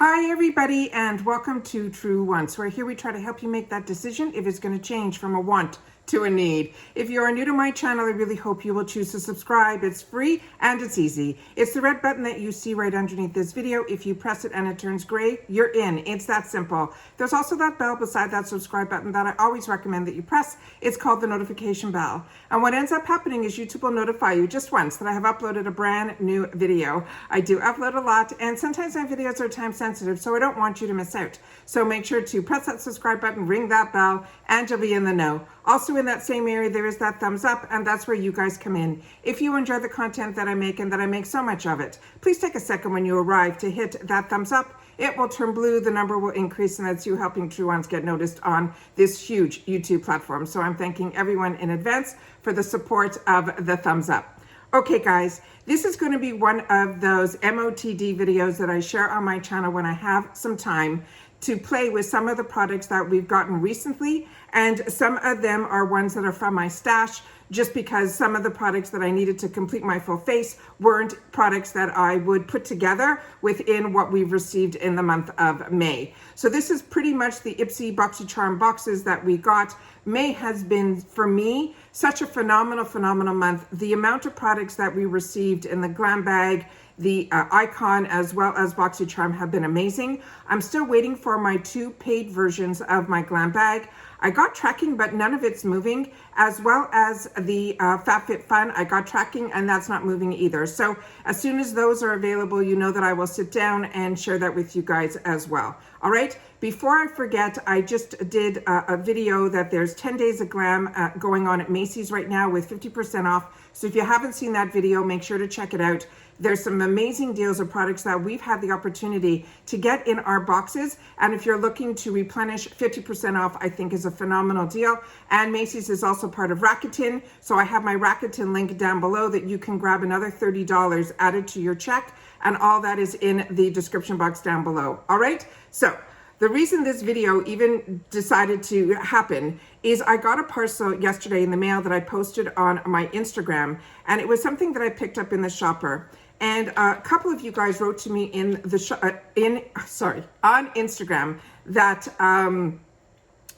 Hi everybody and welcome to True Wants, where here we try to help you make that decision if it's going to change from a want to a need. If you are new to my channel, I really hope you will choose to subscribe. It's free and it's easy. It's the red button that you see right underneath this video. If you press it and it turns gray, you're in. It's that simple. There's also that bell beside that subscribe button that I always recommend that you press. It's called the notification bell. And what ends up happening is YouTube will notify you just once that I have uploaded a brand new video. I do upload a lot and sometimes my videos are time sensitive, so I don't want you to miss out. So make sure to press that subscribe button, ring that bell, and you'll be in the know. Also in that same area, there is that thumbs up, and that's where you guys come in. If you enjoy the content that I make and that I make so much of it, please take a second when you arrive to hit that thumbs up. It will turn blue, the number will increase, and that's you helping True Ones get noticed on this huge YouTube platform. So I'm thanking everyone in advance for the support of the thumbs up. Okay guys, this is going to be one of those MOTD videos that I share on my channel when I have some time to play with some of the products that we've gotten recently, and some of them are ones that are from my stash, just because some of the products that I needed to complete my full face weren't products that I would put together within what we've received in the month of May. So this is pretty much the IPSY Boxycharm boxes that we got. May has been, for me, such a phenomenal month. The amount of products that we received in the glam bag, the icon, as well as Boxycharm have been amazing. I'm still waiting for my 2 paid versions of my glam bag. I got tracking, but none of it's moving, as well as the FabFitFun. I got tracking and that's not moving either. So as soon as those are available, you know that I will sit down and share that with you guys as well. All right, before I forget, I just did a video that there's 10 days of glam going on at Macy's right now with 50% off. So if you haven't seen that video, make sure to check it out. There's some amazing deals of products that we've had the opportunity to get in our boxes. And if you're looking to replenish, 50% off, I think is a phenomenal deal. And Macy's is also part of Rakuten. So I have my Rakuten link down below that you can grab another $30 added to your check. And all that is in the description box down below. All right. So the reason this video even decided to happen is I got a parcel yesterday in the mail that I posted on my Instagram, and it was something that I picked up in the shopper. And a couple of you guys wrote to me in the on Instagram that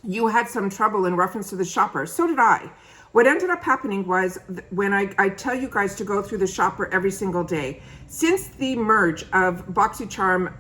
you had some trouble in reference to the shopper. So did I. What ended up happening was when I tell you guys to go through the shopper every single day, since the merge of Boxycharm,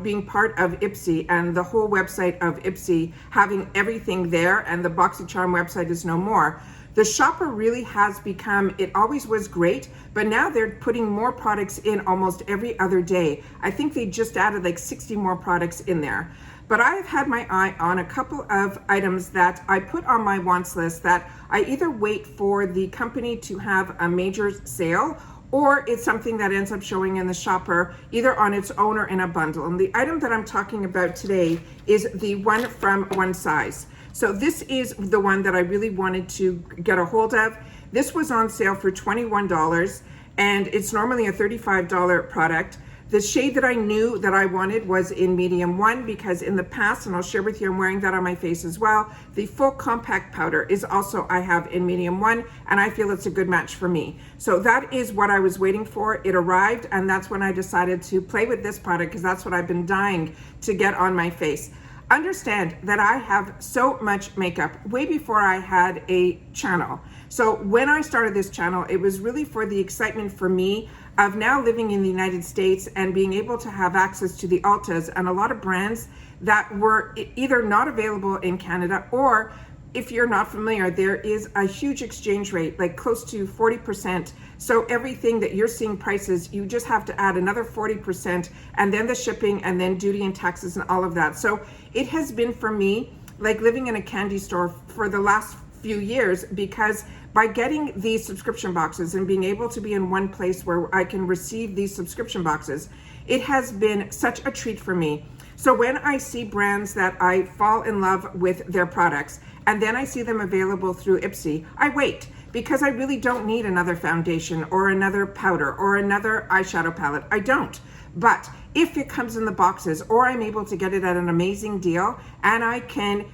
being part of IPSY and the whole website of IPSY having everything there, and the Boxycharm website is no more, the shopper really has become, it always was great, but now they're putting more products in almost every other day. I think they just added like 60 more products in there. But I've had my eye on a couple of items that I put on my wants list that I either wait for the company to have a major sale, or it's something that ends up showing in the shopper either on its own or in a bundle. And the item that I'm talking about today is the one from One Size. So this is the one that I really wanted to get a hold of. This was on sale for $21 and it's normally a $35 product. The shade that I knew that I wanted was in medium 1, because in the past, and I'll share with you, I'm wearing that on my face as well, the full compact powder is also I have in medium 1, and I feel it's a good match for me. So that is what I was waiting for. It arrived, and that's when I decided to play with this product, because that's what I've been dying to get on my face. Understand that I have so much makeup way before I had a channel. So when I started this channel, it was really for the excitement for me of now living in the United States and being able to have access to the Ultas and a lot of brands that were either not available in Canada, or if you're not familiar, there is a huge exchange rate, like close to 40%. So everything that you're seeing prices, you just have to add another 40%, and then the shipping, and then duty and taxes and all of that. So it has been for me like living in a candy store for the last few years, because by getting these subscription boxes and being able to be in one place where I can receive these subscription boxes, it has been such a treat for me. So when I see brands that I fall in love with their products, and then I see them available through IPSY, I wait, because I really don't need another foundation or another powder or another eyeshadow palette. I don't. But if it comes in the boxes, or I'm able to get it at an amazing deal, and I can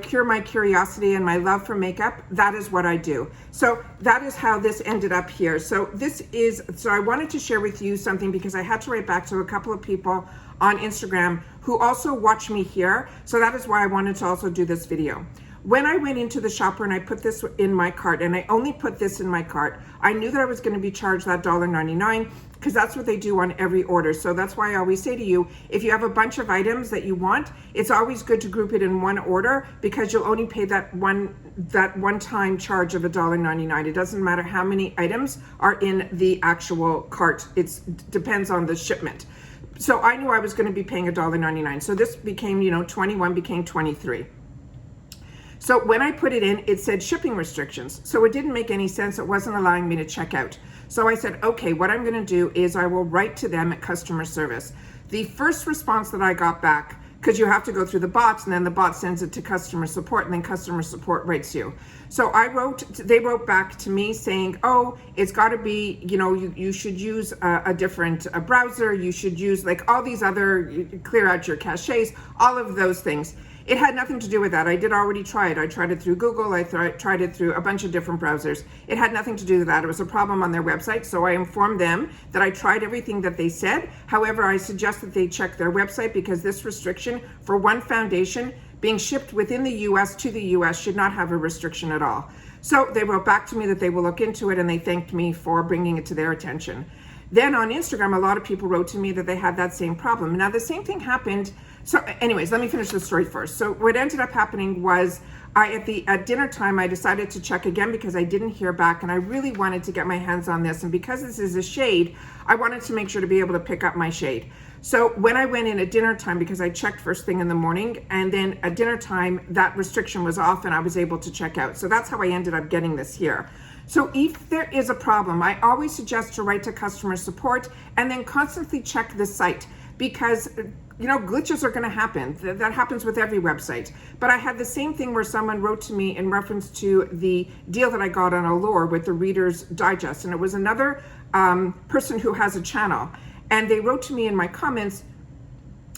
cure my curiosity and my love for makeup, that is what I do. So that is how this ended up here. So I wanted to share with you something, because I had to write back to a couple of people on Instagram who also watch me here. So that is why I wanted to also do this video. When I went into the shopper and I put this in my cart, and I only put this in my cart, I knew that I was going to be charged that $1.99 because that's what they do on every order. So that's why I always say to you, if you have a bunch of items that you want, it's always good to group it in one order because you'll only pay that one-time charge of $1.99. It doesn't matter how many items are in the actual cart. It depends on the shipment. So I knew I was going to be paying $1.99. So this became, 21 became 23. So when I put it in, it said shipping restrictions. So it didn't make any sense. It wasn't allowing me to check out. So I said, okay, what I'm going to do is I will write to them at customer service. The first response that I got back, because you have to go through the bots and then the bot sends it to customer support and then customer support writes you. So they wrote back to me saying, oh, it's got to be, you should use a different browser. You should use like all these other, clear out your caches, all of those things. It had nothing to do with that. I did already try it. I tried it through Google. I tried it through a bunch of different browsers. It had nothing to do with that. It was a problem on their website. So I informed them that I tried everything that they said. However, I suggest that they check their website because this restriction for one foundation being shipped within the US to the US should not have a restriction at all. So they wrote back to me that they will look into it and they thanked me for bringing it to their attention. Then on Instagram, a lot of people wrote to me that they had that same problem. Now the same thing happened. So anyways, let me finish the story first. So what ended up happening was at dinner time, I decided to check again because I didn't hear back and I really wanted to get my hands on this. And because this is a shade, I wanted to make sure to be able to pick up my shade. So when I went in at dinner time, because I checked first thing in the morning, and then at dinner time, that restriction was off and I was able to check out. So that's how I ended up getting this here. So if there is a problem, I always suggest to write to customer support and then constantly check the site because glitches are going to happen. That happens with every website. But I had the same thing where someone wrote to me in reference to the deal that I got on Allure with the Reader's Digest. And it was another person who has a channel. And they wrote to me in my comments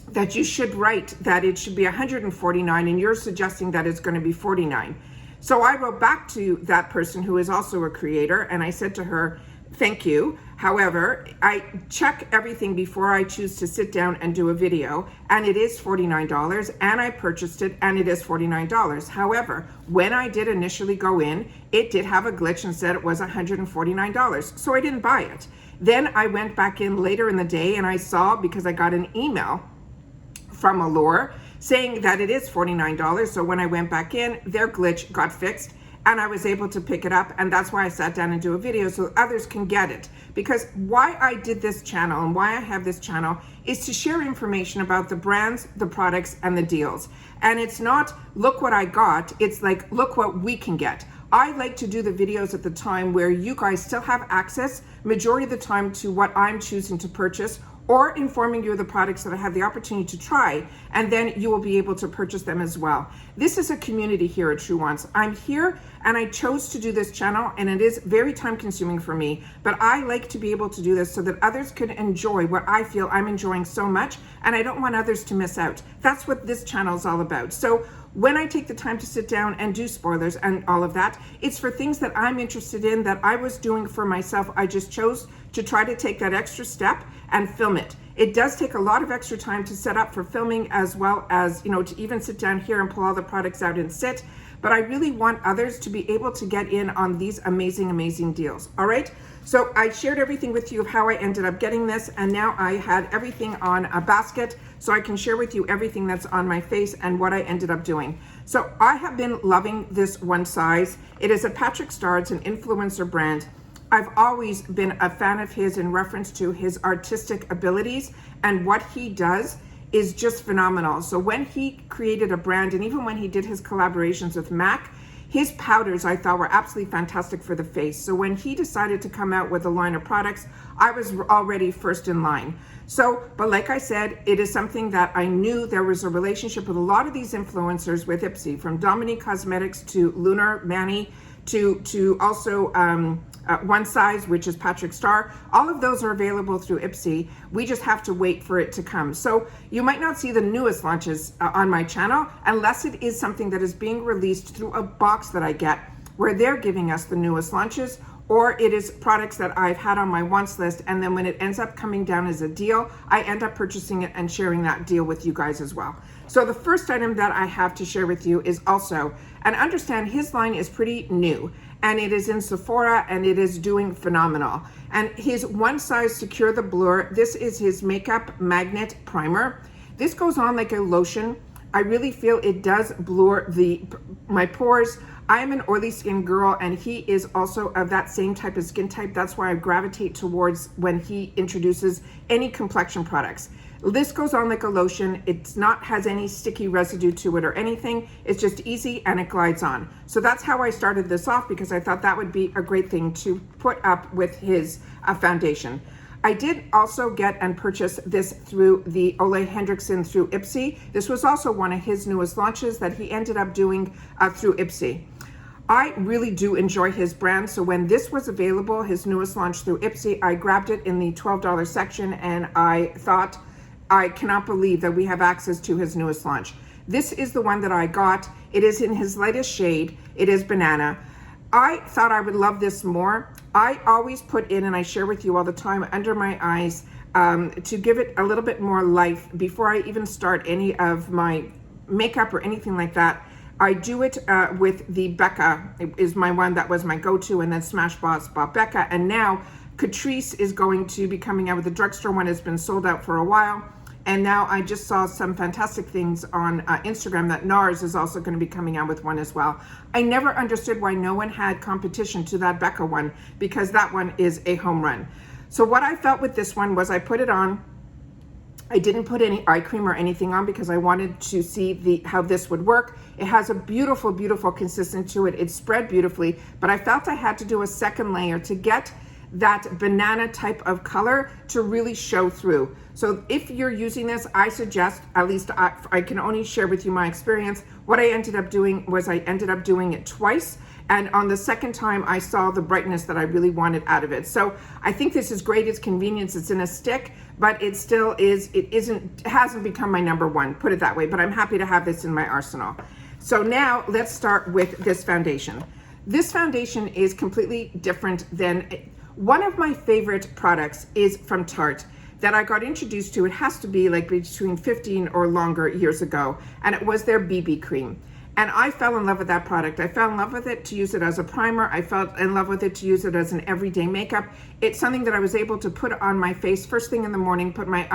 that you should write that it should be $149 and you're suggesting that it's going to be $49. So I wrote back to that person who is also a creator and I said to her, thank you. However, I check everything before I choose to sit down and do a video, and it is $49, and I purchased it, and it is $49. However, when I did initially go in, it did have a glitch and said it was $149, so I didn't buy it. Then I went back in later in the day, and I saw, because I got an email from Allure saying that it is $49, so when I went back in, their glitch got fixed, and I was able to pick it up, and that's why I sat down and do a video so others can get it. Because why I did this channel and why I have this channel is to share information about the brands, the products, and the deals. And it's not, look what I got, it's like, look what we can get. I like to do the videos at the time where you guys still have access, majority of the time, to what I'm choosing to purchase, or informing you of the products that I have the opportunity to try, and then you will be able to purchase them as well. This is a community here at True Wants. I'm here and I chose to do this channel, and it is very time consuming for me, but I like to be able to do this so that others can enjoy what I feel I'm enjoying so much, and I don't want others to miss out. That's what this channel is all about. So when I take the time to sit down and do spoilers and all of that, it's for things that I'm interested in, that I was doing for myself. I just chose to try to take that extra step and film it. It does take a lot of extra time to set up for filming, as well as, to even sit down here and pull all the products out and sit. But I really want others to be able to get in on these amazing, amazing deals. All right. So I shared everything with you of how I ended up getting this, and now I had everything on a basket so I can share with you everything that's on my face and what I ended up doing. So I have been loving this one size. It is a Patrick Starr, it's an influencer brand. I've always been a fan of his in reference to his artistic abilities, and what he does is just phenomenal. So when he created a brand, and even when he did his collaborations with MAC, his powders I thought were absolutely fantastic for the face. So when he decided to come out with a line of products, I was already first in line. So, but like I said, it is something that I knew there was a relationship with a lot of these influencers with IPSY, from Dominique Cosmetics to Lunar Manny to also One Size, which is Patrick Starr. All of those are available through IPSY. We just have to wait for it to come. So you might not see the newest launches on my channel unless it is something that is being released through a box that I get, where they're giving us the newest launches, or it is products that I've had on my wants list, and then when it ends up coming down as a deal, I end up purchasing it and sharing that deal with you guys as well. So the first item that I have to share with you is also, and understand his line is pretty new, and it is in Sephora, and it is doing phenomenal. And his One Size Secure the Blur, this is his makeup magnet primer. This goes on like a lotion. I really feel it does blur my pores. I am an oily skin girl, and he is also of that same type of skin type. That's why I gravitate towards when he introduces any complexion products. This goes on like a lotion. It's not has any sticky residue to it or anything. It's just easy and it glides on. So that's how I started this off, because I thought that would be a great thing to put up with his foundation. I did also get and purchase this through the Ole Henriksen through IPSY. This was also one of his newest launches that he ended up doing through IPSY. I really do enjoy his brand, so when this was available, his newest launch through IPSY, I grabbed it in the $12 section, and I thought, I cannot believe that we have access to his newest launch. This is the one that I got. It is in his lightest shade. It is banana. I thought I would love this more. I always put in, and I share with you all the time, under my eyes to give it a little bit more life before I even start any of my makeup or anything like that. I do it with the Becca. It is my one that was my go-to, and then Smashbox bought Becca, and now Catrice is going to be coming out with the Drugstore one. It's been sold out for a while, and now I just saw some fantastic things on Instagram that NARS is also going to be coming out with one as well. I never understood why no one had competition to that Becca one, because that one is a home run. So what I felt with this one was I put it on. I didn't put any eye cream or anything on because I wanted to see how this would work. It has a beautiful, beautiful consistency to it. It's spread beautifully, but I felt I had to do a second layer to get that banana type of color to really show through. So if you're using this, I suggest, at least I can only share with you my experience. What I ended up doing was I ended up doing it twice. And on the second time, I saw the brightness that I really wanted out of it. So I think this is great. It's convenience. It's in a stick, but it still is, it hasn't become my number one, put it that way, but I'm happy to have this in my arsenal. So now let's start with this foundation. This foundation is completely different than, one of my favorite products is from Tarte that I got introduced to. It has to be like between 15 or longer years ago, and it was their BB cream. And I fell in love with that product. I fell in love with it to use it as a primer. I fell in love with it to use it as an everyday makeup. It's something that I was able to put on my face first thing in the morning, put my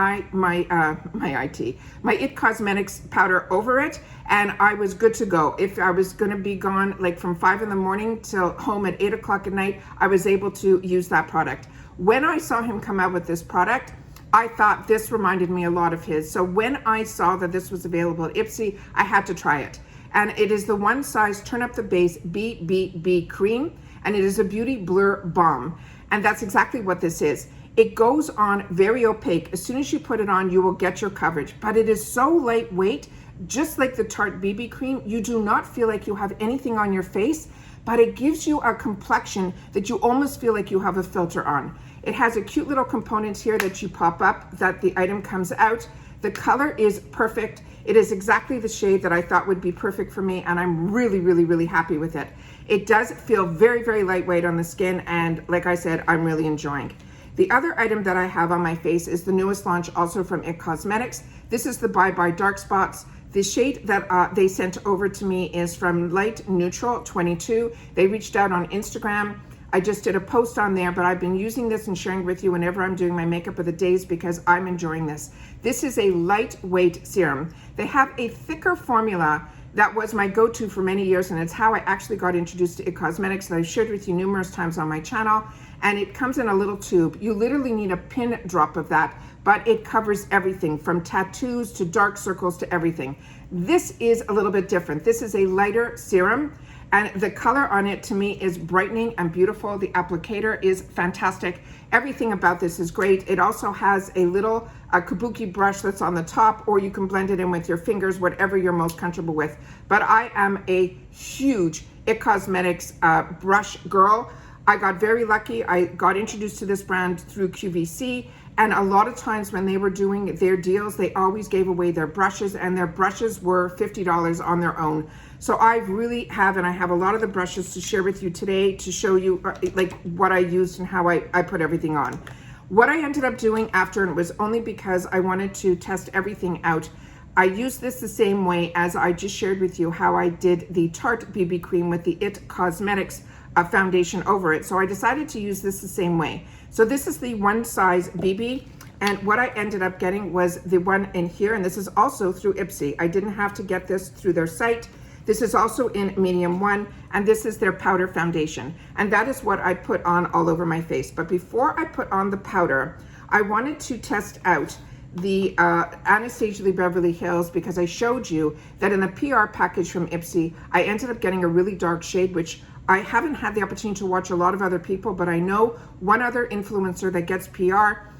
IT Cosmetics powder over it, and I was good to go. If I was gonna be gone like from 5 in the morning till home at 8 o'clock at night, I was able to use that product. When I saw him come out with this product, I thought this reminded me a lot of his. So when I saw that this was available at IPSY, I had to try it. And it is the One Size Turn Up the Base BBB Cream, and it is a Beauty Blur Balm. And that's exactly what this is. It goes on very opaque. As soon as you put it on, you will get your coverage, but it is so lightweight, just like the Tarte BB Cream. You do not feel like you have anything on your face, but it gives you a complexion that you almost feel like you have a filter on. It has a cute little component here that you pop up, that the item comes out. The color is perfect. It is exactly the shade that I thought would be perfect for me, and I'm really, really, really happy with it. It does feel very, very lightweight on the skin, and like I said, I'm really enjoying. The other item that I have on my face is the newest launch, also from IT Cosmetics. This is the Bye Bye Dark Spots. The shade that they sent over to me is from Light Neutral 22. They reached out on Instagram. I just did a post on there, but I've been using this and sharing with you whenever I'm doing my makeup of the days because I'm enjoying this. This is a lightweight serum. They have a thicker formula that was my go-to for many years, and it's how I actually got introduced to IT Cosmetics that I've shared with you numerous times on my channel. And it comes in a little tube. You literally need a pin drop of that, but it covers everything from tattoos to dark circles to everything. This is a little bit different. This is a lighter serum, and the color on it to me is brightening and beautiful. The applicator is fantastic. Everything about this is great. It also has a little kabuki brush that's on the top, or you can blend it in with your fingers, whatever you're most comfortable with. But I am a huge IT Cosmetics brush girl. I got very lucky. I got introduced to this brand through QVC, And a lot of times when they were doing their deals, they always gave away their brushes, and their brushes were $50 on their own. So I really have, and I have a lot of the brushes to share with you today to show you like what I used and how I put everything on. What I ended up doing after, and it was only because I wanted to test everything out, I used this the same way as I just shared with you how I did the Tarte BB cream with the IT Cosmetics foundation over it. So I decided to use this the same way. So this is the one size BB, and what I ended up getting was the one in here, and this is also through IPSY. I didn't have to get this through their site. This is also in medium 1, and this is their powder foundation. And that is what I put on all over my face. But before I put on the powder, I wanted to test out the Anastasia Beverly Hills, because I showed you that in a PR package from IPSY, I ended up getting a really dark shade, which I haven't had the opportunity to watch a lot of other people, but I know one other influencer that gets PR,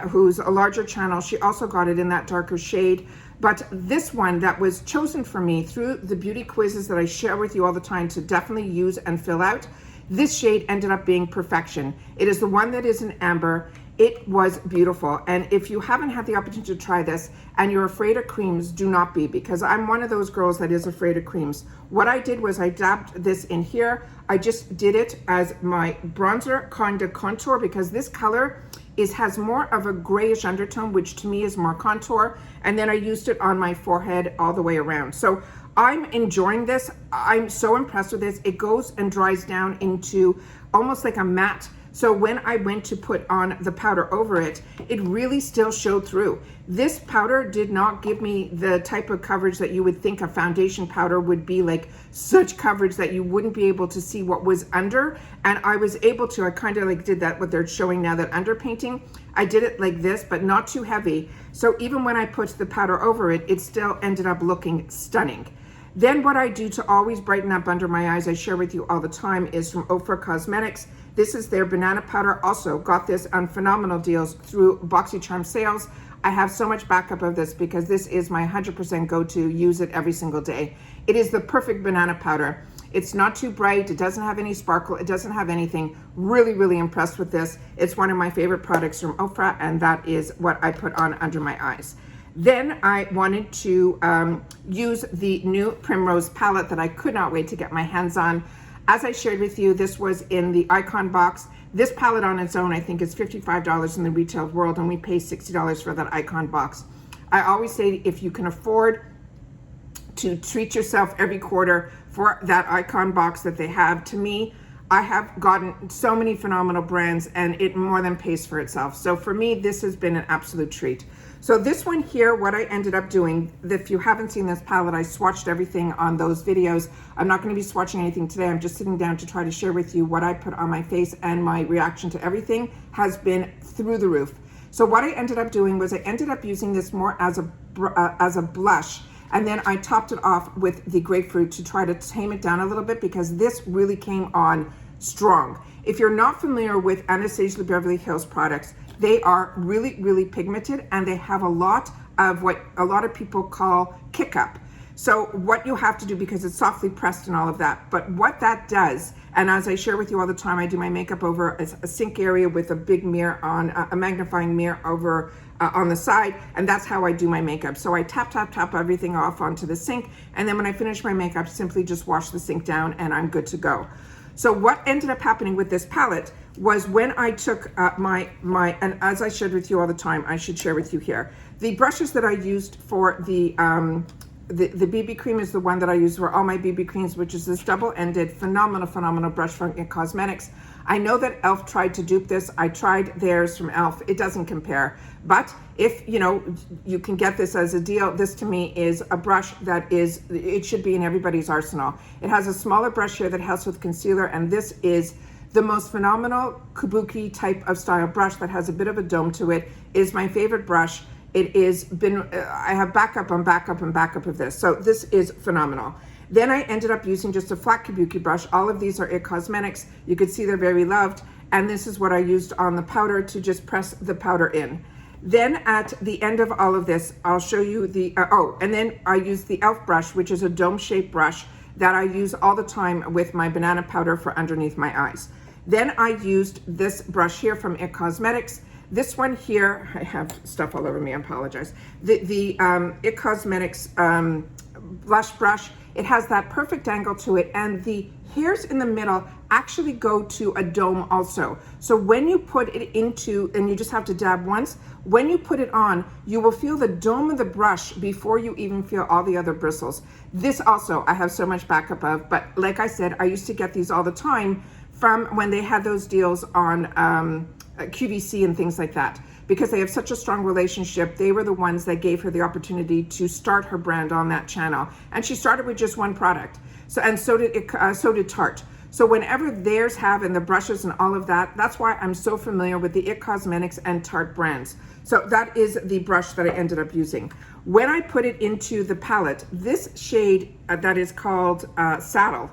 who's a larger channel, she also got it in that darker shade. But this one that was chosen for me through the beauty quizzes that I share with you all the time to definitely use and fill out, this shade ended up being perfection. It is the one that is in amber. It was beautiful. And if you haven't had the opportunity to try this and you're afraid of creams, do not be, because I'm one of those girls that is afraid of creams. What I did was I dabbed this in here. I just did it as my bronzer kind of contour, because this color has more of a grayish undertone, which to me is more contour. And then I used it on my forehead all the way around. So I'm enjoying this. I'm so impressed with this. It goes and dries down into almost like a matte. So when I went to put on the powder over it, it really still showed through. This powder did not give me the type of coverage that you would think a foundation powder would be, like such coverage that you wouldn't be able to see what was under. And I was able to, I kind of like did that, what they're showing now, that underpainting. I did it like this, but not too heavy. So even when I put the powder over it, it still ended up looking stunning. Then what I do to always brighten up under my eyes, I share with you all the time, is from Ofra Cosmetics. This is their banana powder. Also got this on phenomenal deals through Boxycharm sales. I have so much backup of this because this is my 100% go-to, use it every single day. It is the perfect banana powder. It's not too bright, it doesn't have any sparkle, it doesn't have anything. Really, really impressed with this. It's one of my favorite products from Ofra, and that is what I put on under my eyes. Then I wanted to use the new Primrose palette that I could not wait to get my hands on. As I shared with you, this was in the Icon box. This palette on its own, I think, is $55 in the retail world, and we pay $60 for that Icon box. I always say, if you can afford to treat yourself every quarter for that Icon box that they have, to me, I have gotten so many phenomenal brands, and it more than pays for itself. So for me, this has been an absolute treat. So this one here, what I ended up doing, if you haven't seen this palette, I swatched everything on those videos. I'm not going to be swatching anything today. I'm just sitting down to try to share with you what I put on my face, and my reaction to everything has been through the roof. So what I ended up doing was I ended up using this more as a blush, and then I topped it off with the grapefruit to try to tame it down a little bit, because this really came on strong. If you're not familiar with Anastasia Beverly Hills products, they are really, really pigmented, and they have a lot of what a lot of people call kick up. So what you have to do, because it's softly pressed and all of that, but what that does, and as I share with you all the time, I do my makeup over a sink area with a big mirror on, a magnifying mirror over on the side, and that's how I do my makeup. So I tap, tap, tap everything off onto the sink, and then when I finish my makeup, simply just wash the sink down, and I'm good to go. So what ended up happening with this palette was when I took and as I shared with you all the time, I should share with you here, the brushes that I used for the BB cream is the one that I use for all my BB creams, which is this double-ended phenomenal brush from IT Cosmetics. I know that e.l.f. tried to dupe this. I tried theirs from e.l.f. It doesn't compare. But if you can get this as a deal, this to me is a brush that it should be in everybody's arsenal. It has a smaller brush here that helps with concealer, and this is the most phenomenal kabuki type of style brush that has a bit of a dome to it. It is my favorite brush. It is I have backup on backup and backup of this. So this is phenomenal. Then I ended up using just a flat kabuki brush. All of these are IT Cosmetics. You can see they're very loved. And this is what I used on the powder to just press the powder in. Then at the end of all of this, I'll show you the, and then I use the e.l.f. brush, which is a dome-shaped brush that I use all the time with my banana powder for underneath my eyes. Then I used this brush here from IT Cosmetics. This one here, I have stuff all over me, I apologize. The IT Cosmetics blush brush, it has that perfect angle to it, and the hairs in the middle actually go to a dome also. So when you put it into, and you just have to dab once, when you put it on, you will feel the dome of the brush before you even feel all the other bristles. This also, I have so much backup of, but like I said, I used to get these all the time from when they had those deals on QVC and things like that, because they have such a strong relationship. They were the ones that gave her the opportunity to start her brand on that channel, and she started with just one product. So did Tarte. So whenever theirs have, and the brushes and all of that, that's why I'm so familiar with the IT Cosmetics and Tarte brands. So that is the brush that I ended up using. When I put it into the palette, this shade that is called Saddle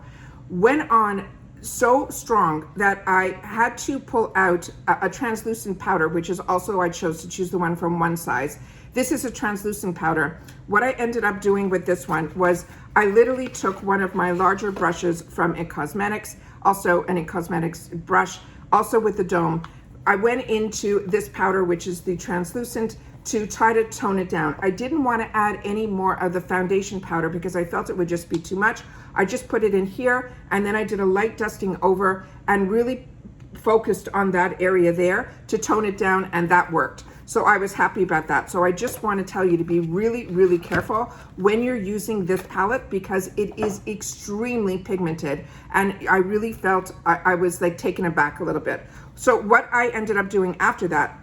went on so strong that I had to pull out a translucent powder, which is also, I chose to choose the one from One Size. This is a translucent powder. What I ended up doing with this one was I literally took one of my larger brushes from IT Cosmetics, also an IT Cosmetics brush, also with the dome. I went into this powder, which is the translucent, to try to tone it down. I didn't want to add any more of the foundation powder because I felt it would just be too much. I just put it in here, and then I did a light dusting over and really focused on that area there to tone it down, and that worked. So I was happy about that. So I just want to tell you to be really, really careful when you're using this palette, because it is extremely pigmented, and I really felt I was like taken aback a little bit. So what I ended up doing after that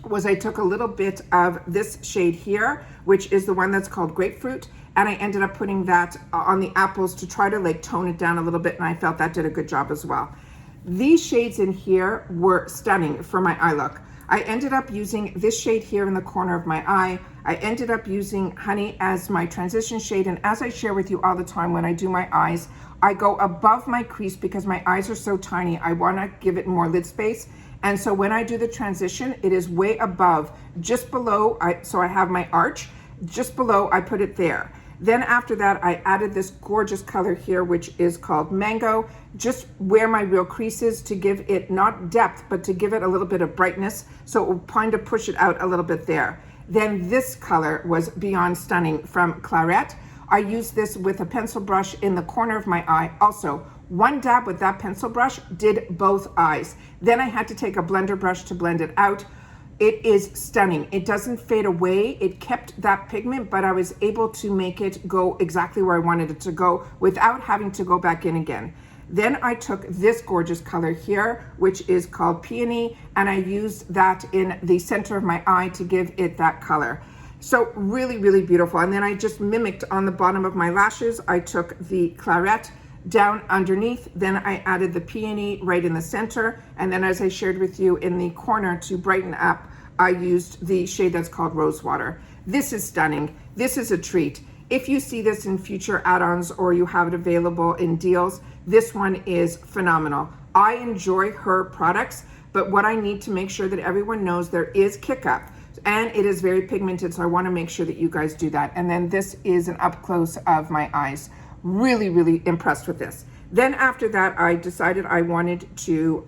was I took a little bit of this shade here, which is the one that's called Grapefruit, and I ended up putting that on the apples to try to like tone it down a little bit, and I felt that did a good job as well. These shades in here were stunning for my eye look. I ended up using this shade here in the corner of my eye. I ended up using Honey as my transition shade, and as I share with you all the time when I do my eyes, I go above my crease because my eyes are so tiny. I want to give it more lid space, and so when I do the transition, it is way above, just below. So I have my arch, just below, I put it there. Then after that, I added this gorgeous color here, which is called Mango, just where my real crease is, to give it not depth, but to give it a little bit of brightness. So it will kind of push it out a little bit there. Then this color was beyond stunning from Claret. I used this with a pencil brush in the corner of my eye. Also, one dab with that pencil brush did both eyes. Then I had to take a blender brush to blend it out. It is stunning. It doesn't fade away. It kept that pigment, but I was able to make it go exactly where I wanted it to go without having to go back in again. Then I took this gorgeous color here, which is called Peony, and I used that in the center of my eye to give it that color. So really, really beautiful. And then I just mimicked on the bottom of my lashes. I took the Claret down underneath, then I added the Peony right in the center, and then as I shared with you in the corner to brighten up, I used the shade that's called Rosewater. This is stunning. This is a treat. If you see this in future add-ons or you have it available in deals, this one is phenomenal. I enjoy her products, but what I need to make sure that everyone knows, there is kick up, and it is very pigmented, so I want to make sure that you guys do that. And then this is an up close of my eyes. Really, really impressed with this. Then after that, I decided I wanted to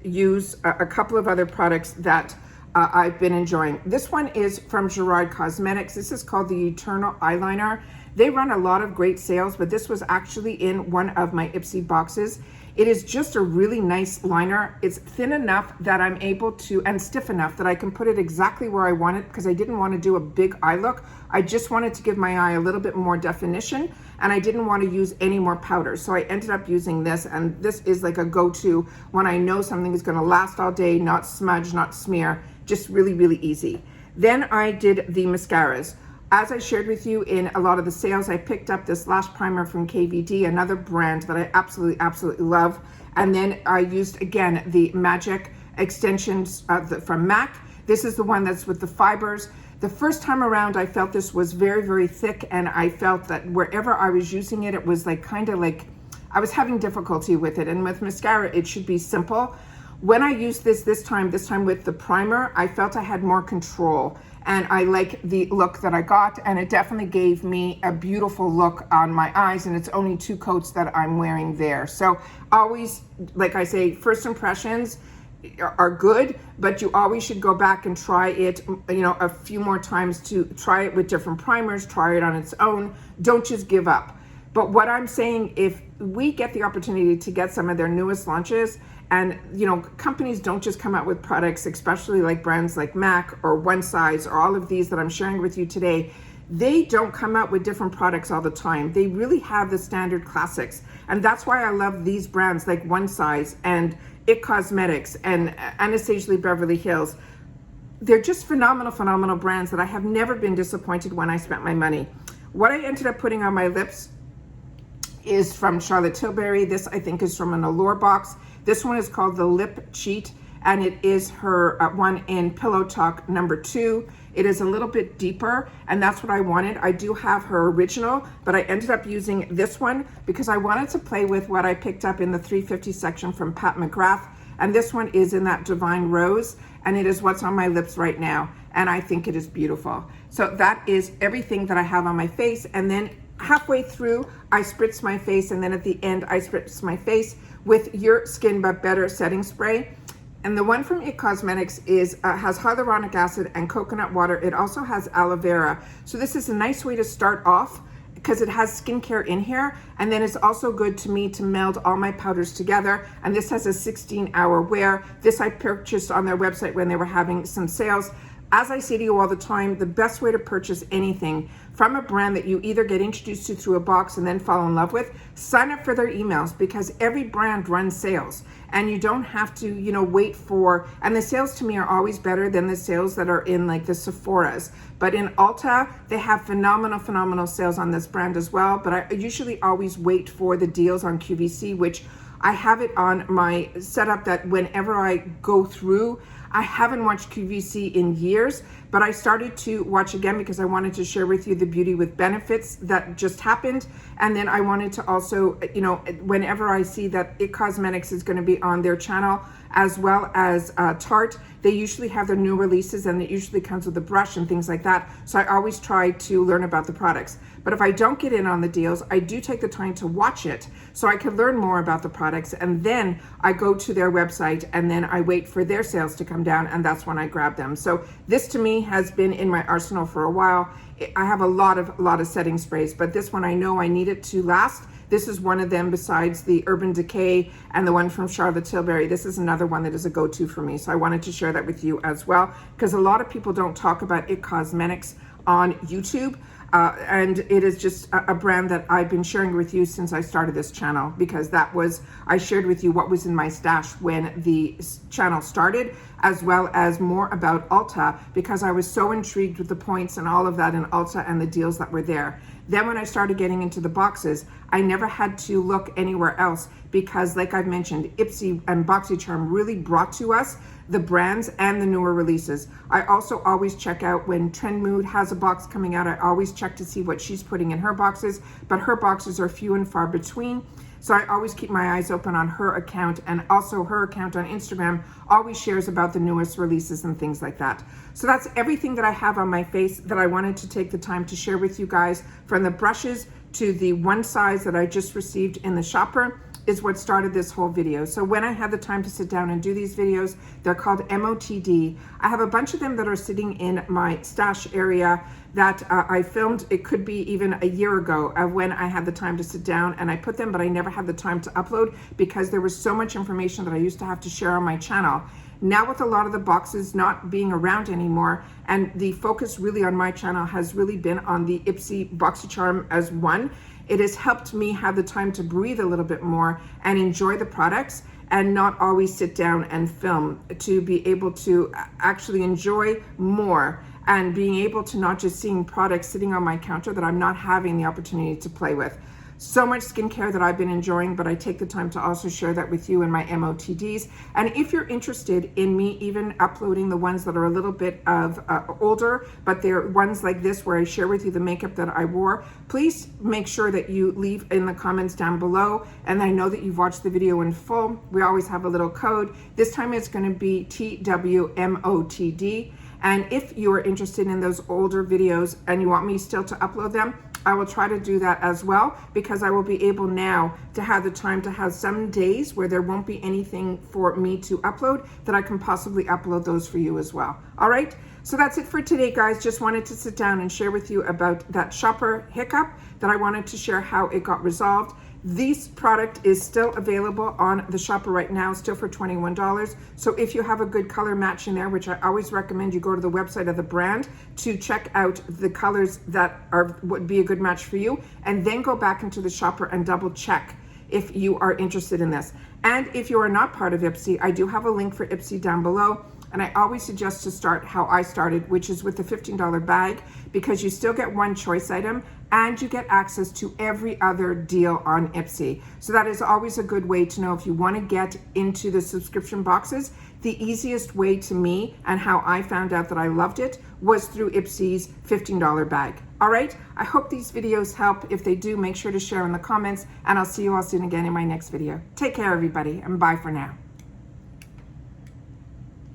use a couple of other products that I've been enjoying. This one is from Gerard Cosmetics. This is called the Eternal Eyeliner. They run a lot of great sales, but this was actually in one of my IPSY boxes. It is just a really nice liner. It's thin enough that I'm able to, and stiff enough that I can put it exactly where I want it, because I didn't want to do a big eye look. I just wanted to give my eye a little bit more definition, and I didn't want to use any more powder. So I ended up using this, and this is like a go-to when I know something is going to last all day, not smudge, not smear, just really, really easy. Then I did the mascaras. As I shared with you in a lot of the sales, I picked up this lash primer from KVD, another brand that I absolutely, absolutely love. And then I used, again, the Magic extensions from MAC. This is the one that's with the fibers. The first time around, I felt this was very, very thick, and I felt that wherever I was using it, it was like kind of like I was having difficulty with it. And with mascara, it should be simple. When I used this time with the primer, I felt I had more control, and I like the look that I got, and it definitely gave me a beautiful look on my eyes, and it's only 2 coats that I'm wearing there. So always, like I say, first impressions, are good, but you always should go back and try it, you know, a few more times to try it with different primers, try it on its own. Don't just give up. But what I'm saying, if we get the opportunity to get some of their newest launches, and you know, companies don't just come out with products, especially like brands like MAC or One Size or all of these that I'm sharing with you today, they don't come out with different products all the time. They really have the standard classics. And that's why I love these brands like One Size and IT Cosmetics and Anastasia Beverly Hills. They're just phenomenal brands that I have never been disappointed when I spent my money. What I ended up putting on my lips is from Charlotte Tilbury. This I think is from an Allure box. This one is called the Lip Cheat, and it is her one in Pillow Talk number 2. It is a little bit deeper, and that's what I wanted. I do have her original, but I ended up using this one because I wanted to play with what I picked up in the 350 section from Pat McGrath, and this one is in that Divine Rose, and it is what's on my lips right now, and I think it is beautiful. So that is everything that I have on my face, and then halfway through, I spritz my face, and then at the end, I spritz my face with Your Skin But Better setting spray. And the one from IT Cosmetics is has hyaluronic acid and coconut water. It also has aloe vera. So this is a nice way to start off because it has skincare in here. And then it's also good to me to meld all my powders together. And this has a 16-hour wear. This I purchased on their website when they were having some sales. As I say to you all the time, the best way to purchase anything from a brand that you either get introduced to through a box and then fall in love with, sign up for their emails, because every brand runs sales and you don't have to, you know, wait for, and the sales to me are always better than the sales that are in like the Sephora's. But in Ulta, they have phenomenal sales on this brand as well. But I usually always wait for the deals on QVC, which I have it on my setup that whenever I go through, I haven't watched QVC in years, but I started to watch again because I wanted to share with you the Beauty with Benefits that just happened. And then I wanted to also, you know, whenever I see that IT Cosmetics is going to be on their channel, as well as Tarte, they usually have their new releases, and it usually comes with a brush and things like that. So I always try to learn about the products. But if I don't get in on the deals, I do take the time to watch it so I can learn more about the products. And then I go to their website and then I wait for their sales to come down, and that's when I grab them. So this to me has been in my arsenal for a while. I have a lot of setting sprays, but this one I know I need it to last. This is one of them besides the Urban Decay and the one from Charlotte Tilbury. This is another one that is a go-to for me. So I wanted to share that with you as well, because a lot of people don't talk about IT Cosmetics on YouTube. And it is just a brand that I've been sharing with you since I started this channel, because that was, I shared with you what was in my stash when the channel started, as well as more about Ulta, because I was so intrigued with the points and all of that in Ulta and the deals that were there. Then when I started getting into the boxes, I never had to look anywhere else, because like I've mentioned, IPSY and Boxycharm really brought to us the brands and the newer releases. I also always check out when Trend Mood has a box coming out. I always check to see what she's putting in her boxes, but her boxes are few and far between. So I always keep my eyes open on her account, and also her account on Instagram always shares about the newest releases and things like that. So that's everything that I have on my face that I wanted to take the time to share with you guys, from the brushes to the One Size that I just received in the shopper, is what started this whole video. So when I had the time to sit down and do these videos, they're called MOTD. I have a bunch of them that are sitting in my stash area that I filmed. It could be even a year ago of when I had the time to sit down and I put them, but I never had the time to upload because there was so much information that I used to have to share on my channel. Now with a lot of the boxes not being around anymore, and the focus really on my channel has really been on the IPSY Boxycharm as one, it has helped me have the time to breathe a little bit more and enjoy the products, and not always sit down and film, to be able to actually enjoy more, and being able to not just seeing products sitting on my counter that I'm not having the opportunity to play with. So much skincare that I've been enjoying, but I take the time to also share that with you in my MOTDs. And if you're interested in me even uploading the ones that are a little bit of older, but they're ones like this where I share with you the makeup that I wore, please make sure that you leave in the comments down below, and I know that you've watched the video in full. We always have a little code. This time it's going to be TWMOTD. And if you are interested in those older videos and you want me still to upload them, I will try to do that as well, because I will be able now to have the time to have some days where there won't be anything for me to upload, that I can possibly upload those for you as well. All right, so that's it for today, guys. Just wanted to sit down and share with you about that shopper hiccup, that I wanted to share how it got resolved. This product is still available on the shopper right now, still for $21. So if you have a good color match in there, which I always recommend you go to the website of the brand to check out the colors that would be a good match for you, and then go back into the shopper and double check if you are interested in this. And if you are not part of IPSY, I do have a link for IPSY down below. And I always suggest to start how I started, which is with the $15 bag, because you still get one choice item and you get access to every other deal on IPSY. So that is always a good way to know if you want to get into the subscription boxes. The easiest way to me, and how I found out that I loved it, was through IPSY's $15 bag. All right, I hope these videos help. If they do, make sure to share in the comments, and I'll see you all soon again in my next video. Take care, everybody, and bye for now.